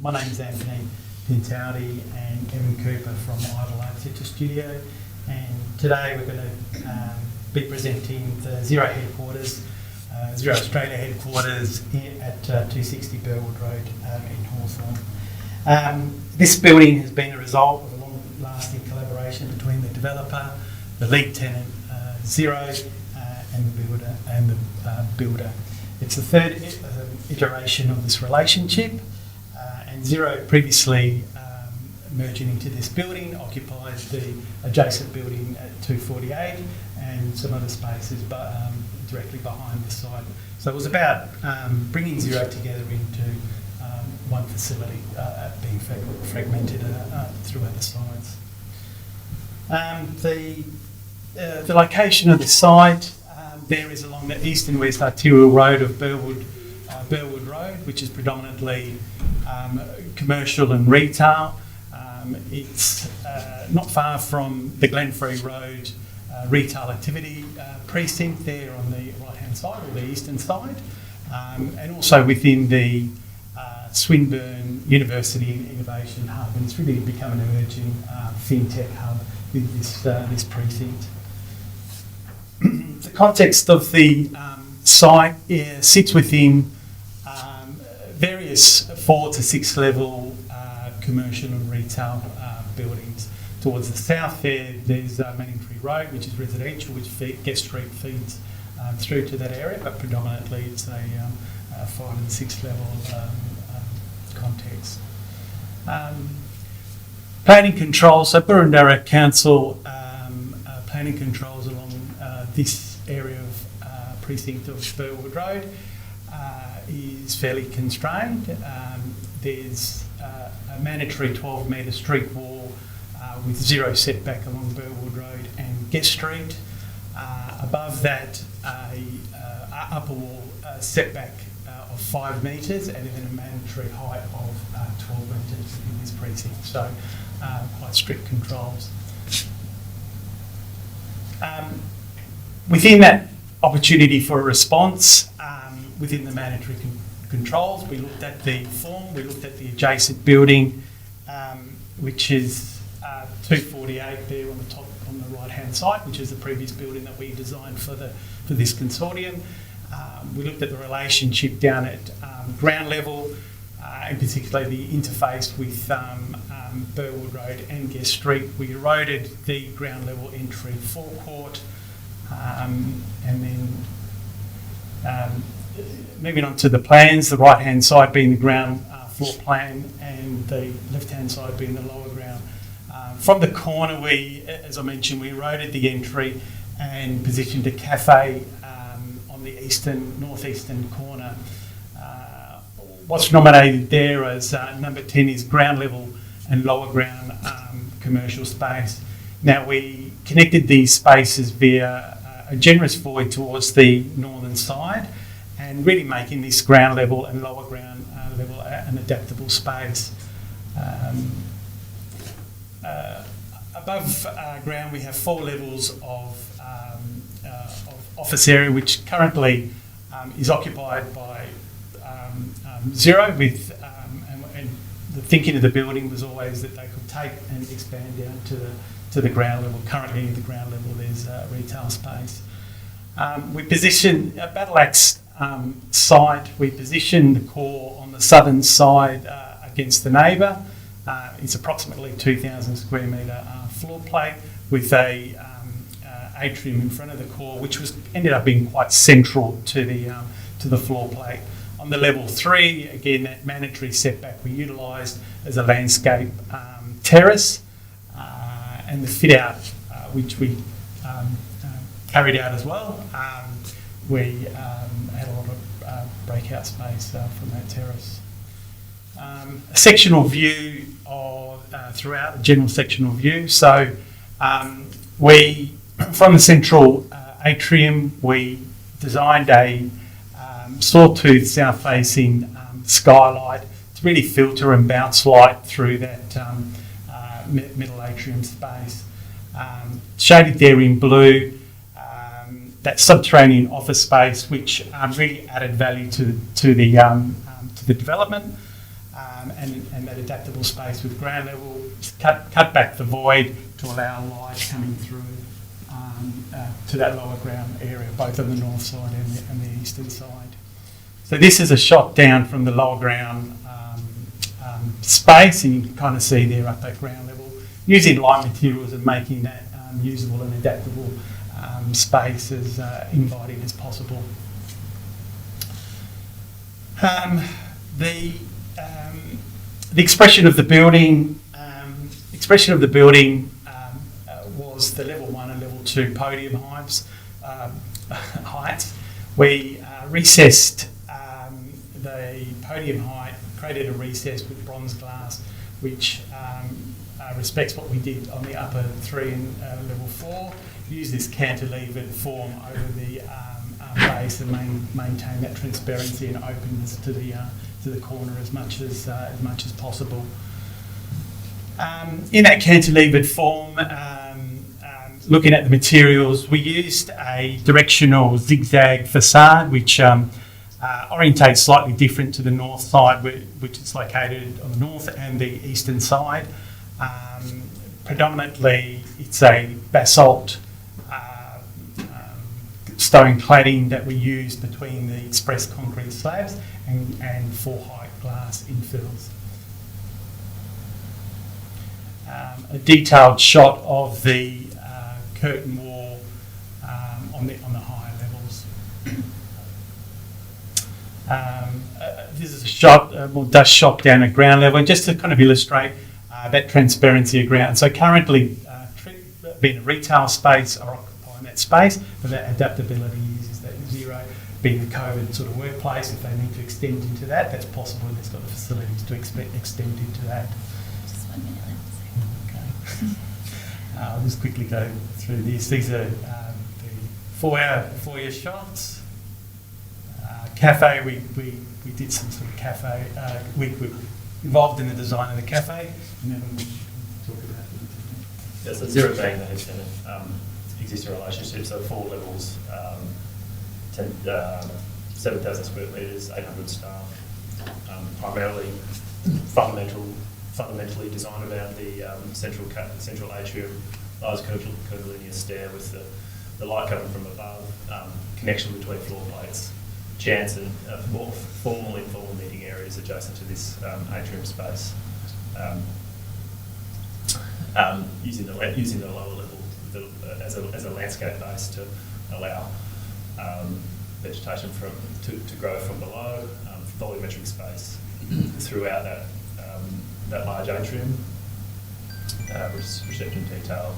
My name is Anthony Pintowdy and Evan Cooper from Idle Architecture Studio, and today we're going to be presenting the Xero headquarters, Xero Australia headquarters at 260 Burwood Road in Hawthorn. This building has been a result of a long-lasting collaboration between the developer, the lead tenant, Xero, and the builder. It's the third iteration of this relationship, and Xero previously merging into this building occupied the adjacent building at 248 and some other spaces directly behind the site. So it was about bringing Xero together into one facility, being fragmented throughout the sites. The location of the site there is along the east and west arterial road of Burwood Road, which is predominantly commercial and retail. It's not far from the Glenfrey Road retail activity precinct there on the right-hand side or the eastern side, and also within the Swinburne University Innovation Hub, and it's really become an emerging fintech hub with this precinct. The context of the site sits within various 4 to 6 level commercial and retail buildings. Towards the south there's Manningtree Road, which is residential, which Guest Street feeds through to that area, but predominantly it's a 5 and 6 level context. Planning controls, so Wurundjeri Council planning controls along this area of precinct of Burwood Road is fairly constrained. There's a mandatory 12-metre street wall with zero setback along Burwood Road and Guest Street. Above that, a upper wall setback of 5 metres, and then a mandatory height of 12 metres in this precinct. So quite strict controls. Within that opportunity for a response, within the mandatory controls, we looked at the form, we looked at the adjacent building, which is 248 there on the top on the right-hand side, which is the previous building that we designed for this consortium. We looked at the relationship down at ground level, in particular the interface with Burwood Road and Guest Street. We eroded the ground level entry forecourt, and then moving on to the plans, the right-hand side being the ground floor plan and the left-hand side being the lower ground. From the corner, as I mentioned, we eroded the entry and positioned a cafe on the northeastern corner. What's nominated there as number 10 is ground level and lower ground commercial space. Now, we connected these spaces via a generous void towards the northern side, and really making this ground level and lower ground level an adaptable space. Above ground, we have 4 levels of office area, which currently is occupied by Xero. And the thinking of the building was always that they could take and expand down to the ground level. Currently, at the ground level, there's retail space. We position a Battle Axe site. We position the core on the southern side against the neighbour. It's approximately 2,000 square metre floor plate with a atrium in front of the core, which ended up being quite central to the floor plate. On the level 3, again, that mandatory setback we utilised as a landscape terrace, and the fit out, which we carried out as well. We had a lot of breakout space from that terrace. A sectional view throughout, the general sectional view. So from the central atrium, we designed a sawtooth south-facing skylight to really filter and bounce light through that middle atrium space. Shaded there in blue, that subterranean office space, which really added value to the development. and that adaptable space with ground level, cut back the void to allow light coming through to that lower ground area, both on the north side and the eastern side. So this is a shot down from the lower ground space, and you can kind of see there at that ground level, using light materials and making that usable and adaptable space as inviting as possible. The expression of the building was the level 1 and level 2 podium heights. We recessed the podium height, created a recess with bronze glass, which respects what we did on the upper 3 and level 4. Use this cantilevered form over the base and maintain that transparency and openness to the corner as much as possible. In that cantilevered form, looking at the materials, we used a directional zigzag façade, which orientates slightly different to the north side, which is located on the north and the eastern side. Predominantly, it's a basalt stone cladding that we used between the express concrete slabs and 4-height glass infills. A detailed shot of the curtain wall on the higher levels. This is a shot, more dust shot down at ground level, and just to kind of illustrate that transparency of ground. So currently, being a retail space or occupying that space, but that adaptability uses that Xero, being a COVID sort of workplace. If they need to extend into that, that's possible, and it's got the facilities to extend into that. Just 1 minute left. Okay. I'll just quickly go through this. These are the foyer shots. Cafe, we did some sort of cafe. We were involved in the design of the cafe, and then we'll talk about it. Yeah, so Xero being the head tenant, existing relationships, so 4 levels, 7,000 square metres, 800 staff, primarily fundamentally designed around the central atrium, large curvilinear stair with the light coming from above, connection between floor plates, chance and more formal and informal meeting areas adjacent to this atrium space. Using the lower level as a landscape base to allow vegetation to grow from below, volumetric space throughout that large atrium, reception detail,